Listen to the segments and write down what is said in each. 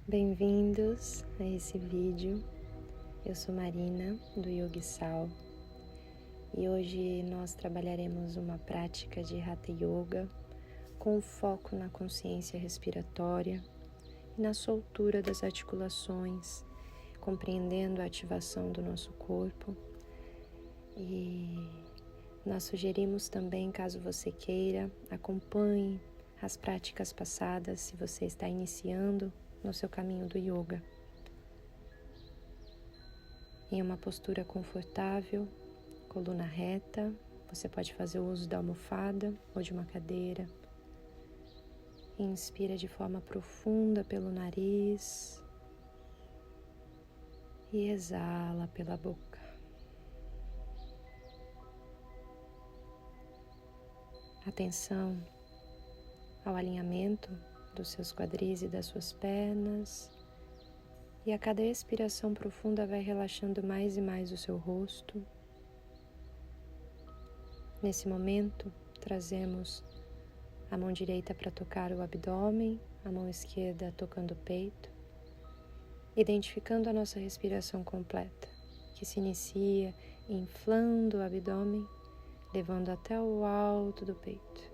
Bem-vindos a esse vídeo. Eu sou Marina, do Yogi Sal, e hoje nós trabalharemos uma prática de Hatha Yoga com foco na consciência respiratória e na soltura das articulações, compreendendo a ativação do nosso corpo. E nós sugerimos também, caso você queira, acompanhe as práticas passadas se você está iniciando no seu caminho do yoga. Em uma postura confortável, coluna reta, você pode fazer o uso da almofada ou de uma cadeira. Inspira de forma profunda pelo nariz e exala pela boca. Atenção ao alinhamento dos seus quadris e das suas pernas, e a cada expiração profunda vai relaxando mais e mais o seu rosto. Nesse momento, trazemos a mão direita para tocar o abdômen, a mão esquerda tocando o peito, identificando a nossa respiração completa, que se inicia inflando o abdômen, levando até o alto do peito.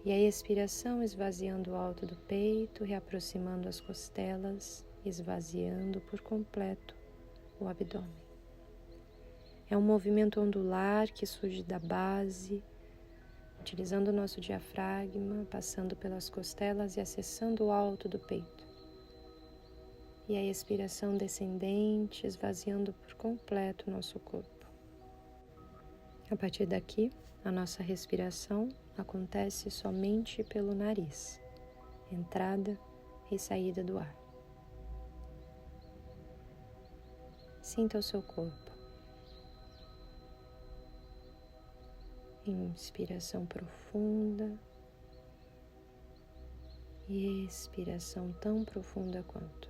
E a expiração esvaziando o alto do peito, reaproximando as costelas, esvaziando por completo o abdômen. É um movimento ondular que surge da base, utilizando o nosso diafragma, passando pelas costelas e acessando o alto do peito. E a expiração descendente, esvaziando por completo o nosso corpo. A partir daqui, a nossa respiração acontece somente pelo nariz, entrada e saída do ar. Sinta o seu corpo. Inspiração profunda e expiração tão profunda quanto.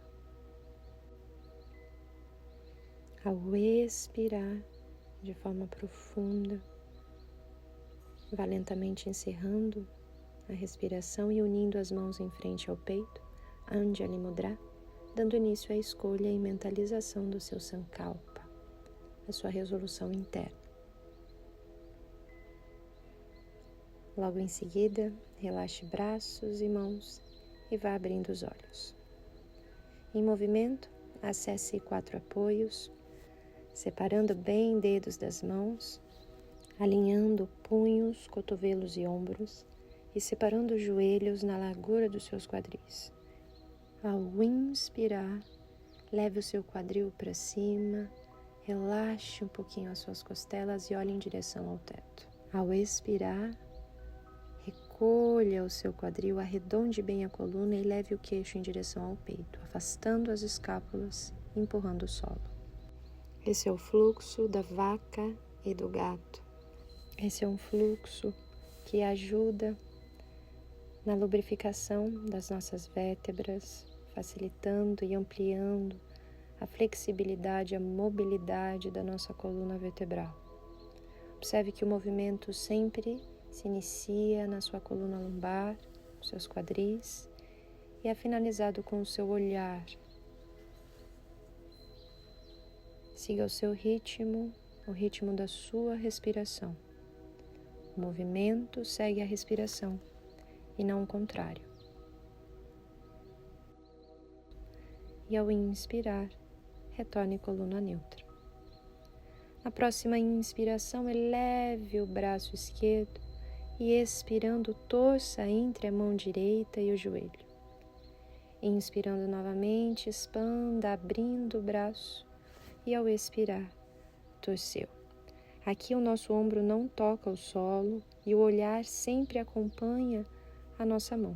Ao expirar de forma profunda, vá lentamente encerrando a respiração e unindo as mãos em frente ao peito, Anjali Mudra, dando início à escolha e mentalização do seu Sankalpa, a sua resolução interna. Logo em seguida, relaxe braços e mãos e vá abrindo os olhos. Em movimento, acesse 4 apoios, separando bem dedos das mãos, alinhando punhos, cotovelos e ombros e separando os joelhos na largura dos seus quadris. Ao inspirar, leve o seu quadril para cima, relaxe um pouquinho as suas costelas e olhe em direção ao teto. Ao expirar, recolha o seu quadril, arredonde bem a coluna e leve o queixo em direção ao peito, afastando as escápulas e empurrando o solo. Esse é o fluxo da vaca e do gato. Esse é um fluxo que ajuda na lubrificação das nossas vértebras, facilitando e ampliando a flexibilidade, a mobilidade da nossa coluna vertebral. Observe que o movimento sempre se inicia na sua coluna lombar, nos seus quadris, e é finalizado com o seu olhar. Siga o seu ritmo, o ritmo da sua respiração. O movimento segue a respiração e não o contrário. E ao inspirar, retorne coluna neutra. Na próxima inspiração, eleve o braço esquerdo e expirando, torça entre a mão direita e o joelho. Inspirando novamente, expanda, abrindo o braço e ao expirar, torceu. Aqui o nosso ombro não toca o solo e o olhar sempre acompanha a nossa mão.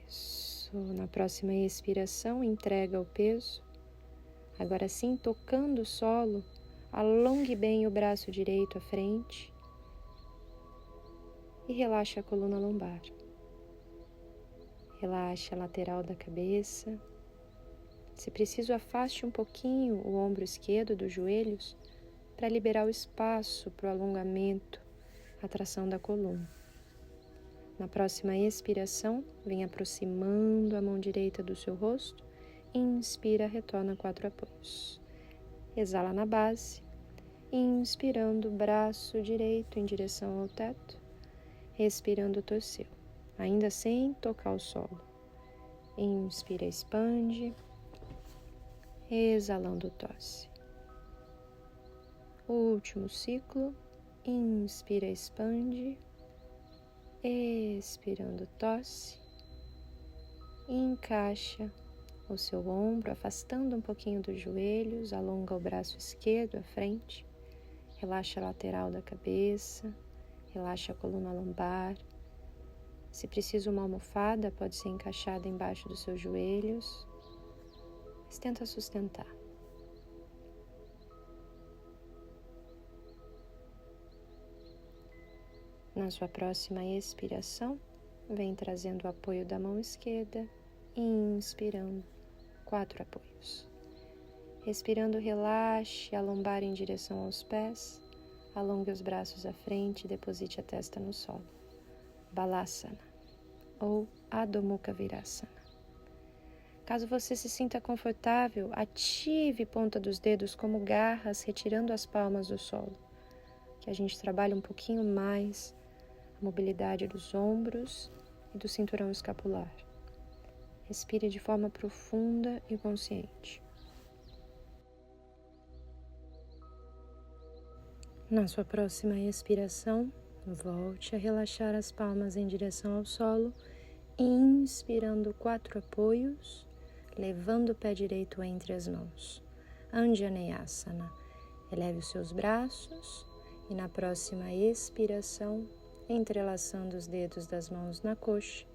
Isso. Na próxima expiração, entrega o peso. Agora sim, tocando o solo, alongue bem o braço direito à frente e relaxe a coluna lombar. Relaxe a lateral da cabeça. Se preciso, afaste um pouquinho o ombro esquerdo dos joelhos para liberar o espaço para o alongamento, a tração da coluna. Na próxima expiração, vem aproximando a mão direita do seu rosto. Inspira, retorna 4 apoios. Exala na base. Inspirando, braço direito em direção ao teto. Respirando, torceu, ainda sem tocar o solo. Inspira, expande. Exalando, tosse. Último ciclo. Inspira, expande. Expirando, tosse. Encaixa o seu ombro, afastando um pouquinho dos joelhos. Alonga o braço esquerdo à frente. Relaxa a lateral da cabeça. Relaxa a coluna lombar. Se precisa, uma almofada pode ser encaixada embaixo dos seus joelhos. Mas tenta sustentar. Na sua próxima expiração, vem trazendo o apoio da mão esquerda. Inspirando, 4 apoios. Respirando, relaxe a lombar em direção aos pés. Alongue os braços à frente e deposite a testa no solo. Balasana ou Adho Mukha Virasana. Caso você se sinta confortável, ative ponta dos dedos como garras, retirando as palmas do solo. Que a gente trabalhe um pouquinho mais a mobilidade dos ombros e do cinturão escapular. Respire de forma profunda e consciente. Na sua próxima expiração, volte a relaxar as palmas em direção ao solo, inspirando 4 apoios, levando o pé direito entre as mãos. Anjaneyasana. Eleve os seus braços e na próxima expiração, entrelaçando os dedos das mãos na coxa,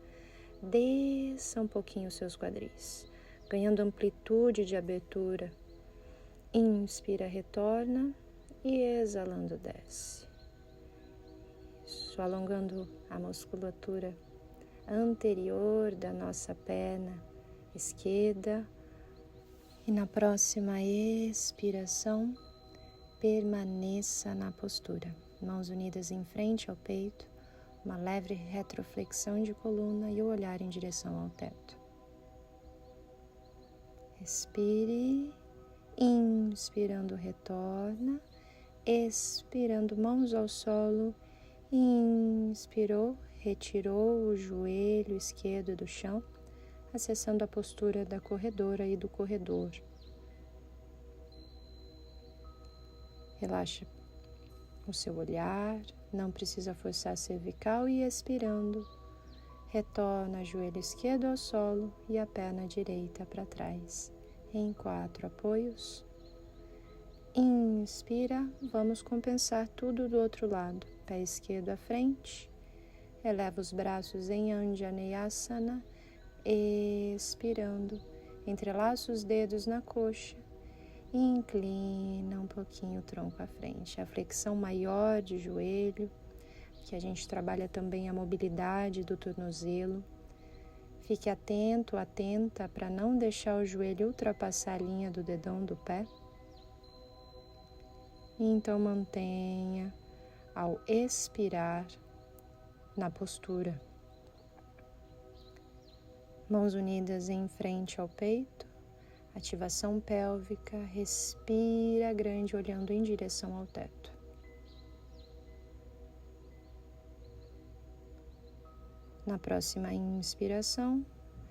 desça um pouquinho os seus quadris, ganhando amplitude de abertura. Inspira, retorna. E exalando, desce. Isso, alongando a musculatura anterior da nossa perna esquerda. E na próxima expiração, permaneça na postura. Mãos unidas em frente ao peito, uma leve retroflexão de coluna e o olhar em direção ao teto. Respire, inspirando, retorna. Expirando, mãos ao solo. Inspirou, retirou o joelho esquerdo do chão, acessando a postura da corredora e do corredor. Relaxa o seu olhar, não precisa forçar a cervical e expirando, retorna o joelho esquerdo ao solo e a perna direita para trás, em 4 apoios. Inspira, vamos compensar tudo do outro lado. Pé esquerdo à frente, eleva os braços em Anjaneyasana, expirando, entrelaça os dedos na coxa e inclina um pouquinho o tronco à frente. A flexão maior de joelho, que a gente trabalha também a mobilidade do tornozelo. Fique atento, atenta para não deixar o joelho ultrapassar a linha do dedão do pé. Então mantenha ao expirar na postura. Mãos unidas em frente ao peito, ativação pélvica, respira grande olhando em direção ao teto. Na próxima inspiração,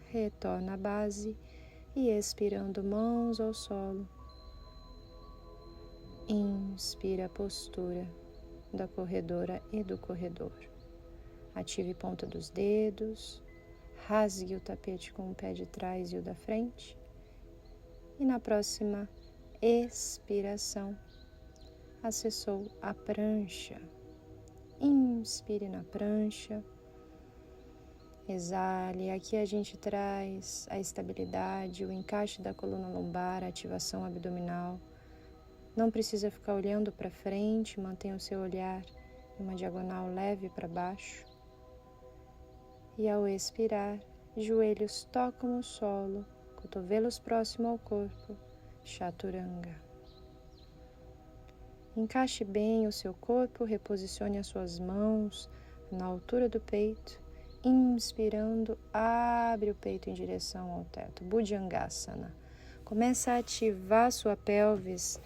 retorna à base e expirando, mãos ao solo. Inspira a postura da corredora e do corredor. Ative ponta dos dedos, rasgue o tapete com o pé de trás e o da frente. E na próxima expiração, acessou a prancha. Inspire na prancha. Exale. Aqui a gente traz a estabilidade, o encaixe da coluna lombar, a ativação abdominal. Não precisa ficar olhando para frente, mantenha o seu olhar em uma diagonal leve para baixo. E ao expirar, joelhos tocam o solo, cotovelos próximos ao corpo, Chaturanga. Encaixe bem o seu corpo, reposicione as suas mãos na altura do peito Inspirando, abre o peito em direção ao teto, Bhujangasana. Começa a ativar sua pelvis,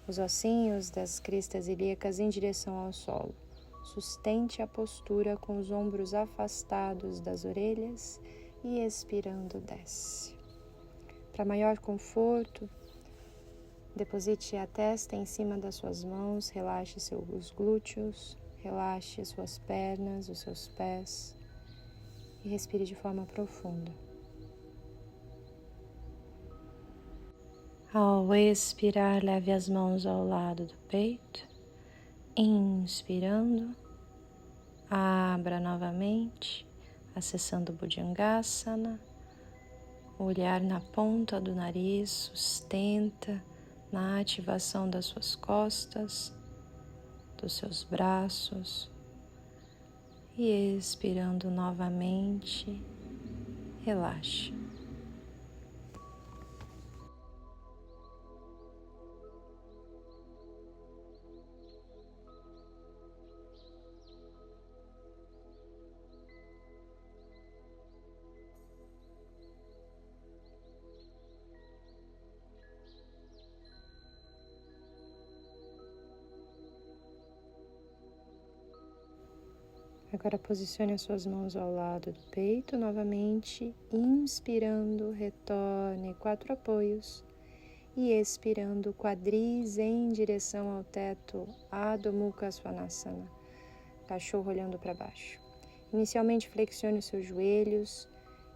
os ossinhos das cristas ilíacas em direção ao solo. Sustente a postura com os ombros afastados das orelhas e expirando desce. Para maior conforto, deposite a testa em cima das suas mãos, relaxe seus glúteos, relaxe suas pernas, os seus pés e respire de forma profunda. Ao expirar, leve as mãos ao lado do peito, inspirando, abra novamente, acessando o Bhujangasana, olhar na ponta do nariz, sustenta na ativação das suas costas, dos seus braços e expirando novamente, relaxe. Agora posicione as suas mãos ao lado do peito novamente, inspirando, retorne 4 apoios e expirando, quadris em direção ao teto, Adho Mukha Svanasana, cachorro olhando para baixo. Inicialmente flexione os seus joelhos,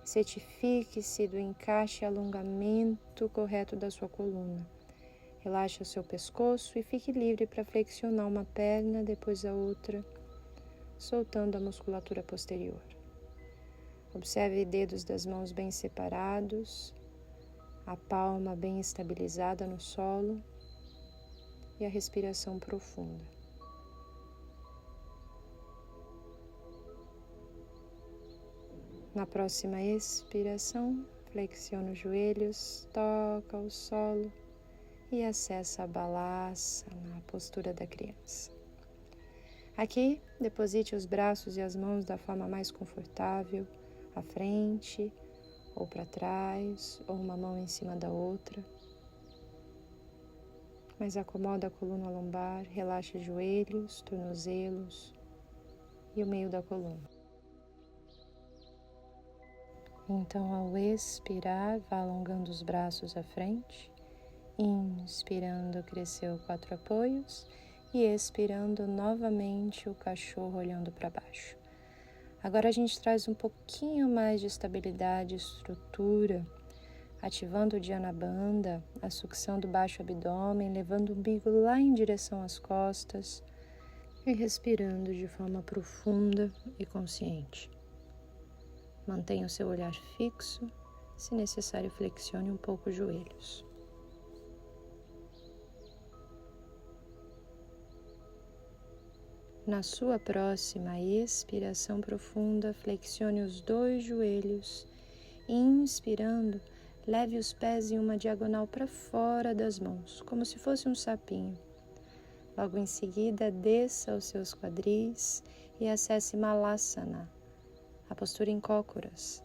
certifique-se do encaixe e alongamento correto da sua coluna. Relaxe o seu pescoço e fique livre para flexionar uma perna, depois a outra, soltando a musculatura posterior. Observe dedos das mãos bem separados, a palma bem estabilizada no solo e a respiração profunda. Na próxima expiração, flexiona os joelhos, toca o solo e acessa a Balasana, a postura da criança. Aqui, deposite os braços e as mãos da forma mais confortável, à frente ou para trás, ou uma mão em cima da outra. Mas acomoda a coluna lombar, relaxa os joelhos, tornozelos e o meio da coluna. Então, ao expirar, vá alongando os braços à frente. Inspirando, cresceu 4 apoios. E expirando novamente, o cachorro olhando para baixo. Agora a gente traz um pouquinho mais de estabilidade e estrutura, ativando o Dhyana Bandha, a sucção do baixo abdômen, levando o umbigo lá em direção às costas e respirando de forma profunda e consciente. Mantenha o seu olhar fixo, se necessário flexione um pouco os joelhos. Na sua próxima expiração profunda, flexione os 2 joelhos. Inspirando, leve os pés em uma diagonal para fora das mãos, como se fosse um sapinho. Logo em seguida, desça os seus quadris e acesse Malasana, a postura em cócoras.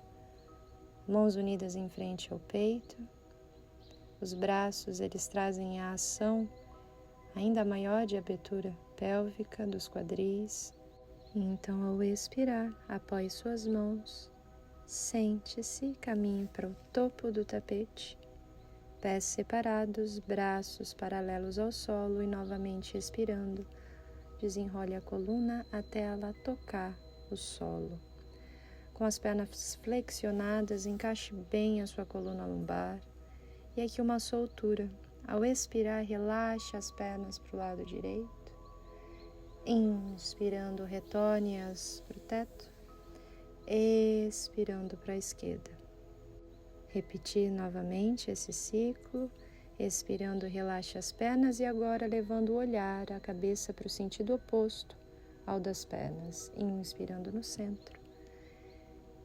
Mãos unidas em frente ao peito. Os braços, eles trazem a ação ainda maior de abertura pélvica dos quadris. Então, ao expirar, apoie suas mãos, sente-se, caminhe para o topo do tapete, pés separados, braços paralelos ao solo e novamente expirando, desenrole a coluna até ela tocar o solo. Com as pernas flexionadas, encaixe bem a sua coluna lombar e aqui uma soltura. Ao expirar, relaxe as pernas para o lado direito. Inspirando, retorne-as para o teto. Expirando para a esquerda. Repetir novamente esse ciclo. Expirando, relaxe as pernas e agora levando o olhar, a cabeça para o sentido oposto ao das pernas. Inspirando no centro.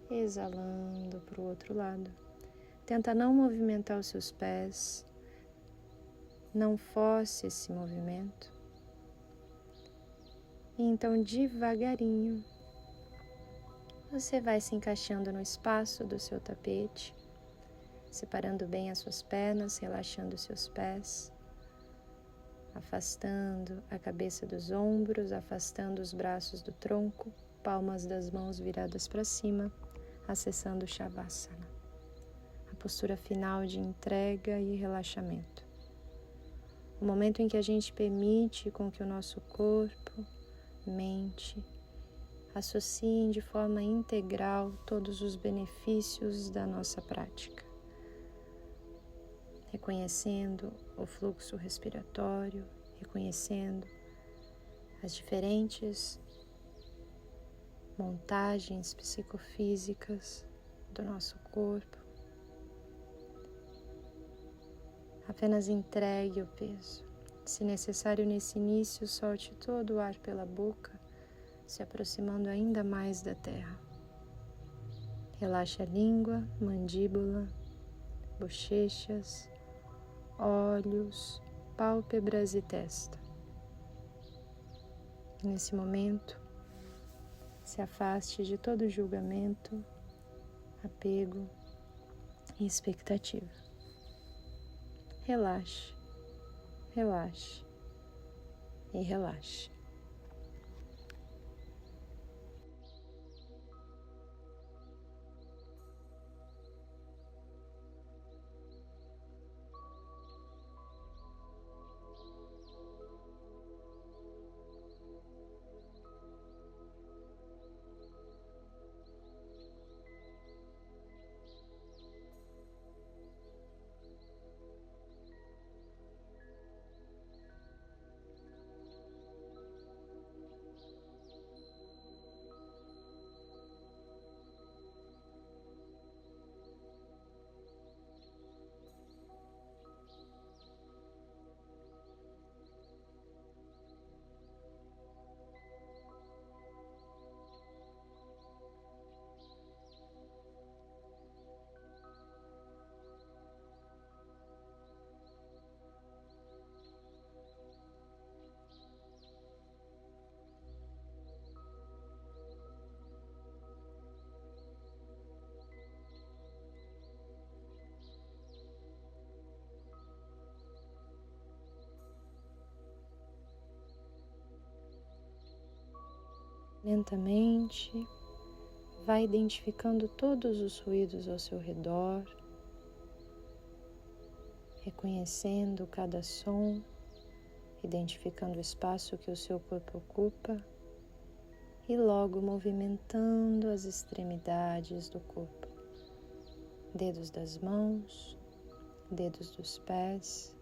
Exalando para o outro lado. Tenta não movimentar os seus pés. Não force esse movimento. E então, devagarinho, você vai se encaixando no espaço do seu tapete, separando bem as suas pernas, relaxando os seus pés, afastando a cabeça dos ombros, afastando os braços do tronco, palmas das mãos viradas para cima, acessando o Shavasana, a postura final de entrega e relaxamento. O momento em que a gente permite com que o nosso corpo, mente, associem de forma integral todos os benefícios da nossa prática, reconhecendo o fluxo respiratório, reconhecendo as diferentes montagens psicofísicas do nosso corpo. Apenas entregue o peso. Se necessário, nesse início, solte todo o ar pela boca, se aproximando ainda mais da terra. Relaxe a língua, mandíbula, bochechas, olhos, pálpebras e testa. Nesse momento, se afaste de todo julgamento, apego e expectativa. Relaxe, relaxe e relaxe. Lentamente, vai identificando todos os ruídos ao seu redor, reconhecendo cada som, identificando o espaço que o seu corpo ocupa e logo movimentando as extremidades do corpo, dedos das mãos, dedos dos pés,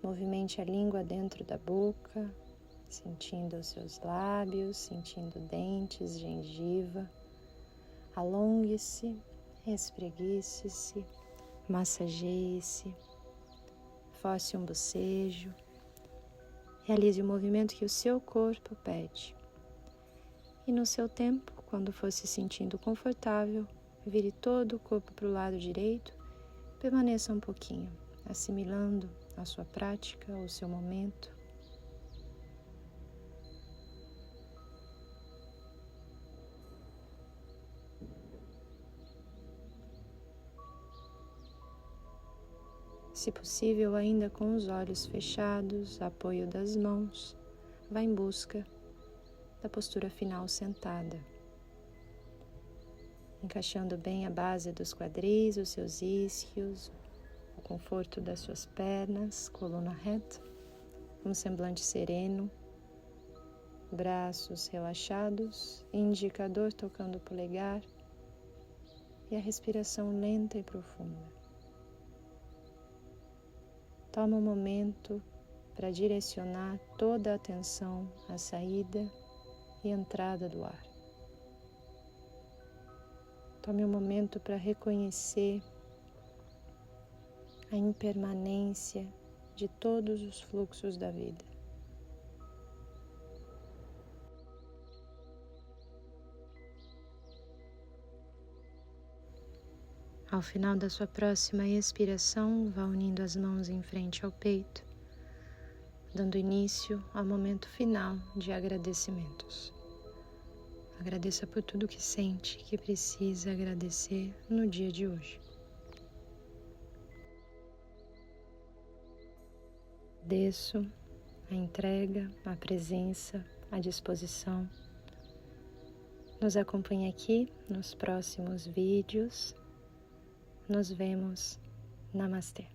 movimente a língua dentro da boca, sentindo os seus lábios, sentindo dentes, gengiva. Alongue-se, espreguice-se, massageie-se, force um bocejo. Realize o movimento que o seu corpo pede. E no seu tempo, quando for se sentindo confortável, vire todo o corpo para o lado direito, permaneça um pouquinho, assimilando a sua prática, o seu momento. Se possível, ainda com os olhos fechados, apoio das mãos, vá em busca da postura final sentada. Encaixando bem a base dos quadris, os seus isquios, o conforto das suas pernas, coluna reta, um semblante sereno, braços relaxados, indicador tocando o polegar e a respiração lenta e profunda. Toma um momento para direcionar toda a atenção à saída e entrada do ar. Tome um momento para reconhecer a impermanência de todos os fluxos da vida. Ao final da sua próxima expiração, vá unindo as mãos em frente ao peito, dando início ao momento final de agradecimentos. Agradeça por tudo que sente, que precisa agradecer no dia de hoje. Desço a entrega, a presença, a disposição. Nos acompanhe aqui nos próximos vídeos. Nos vemos. Namastê.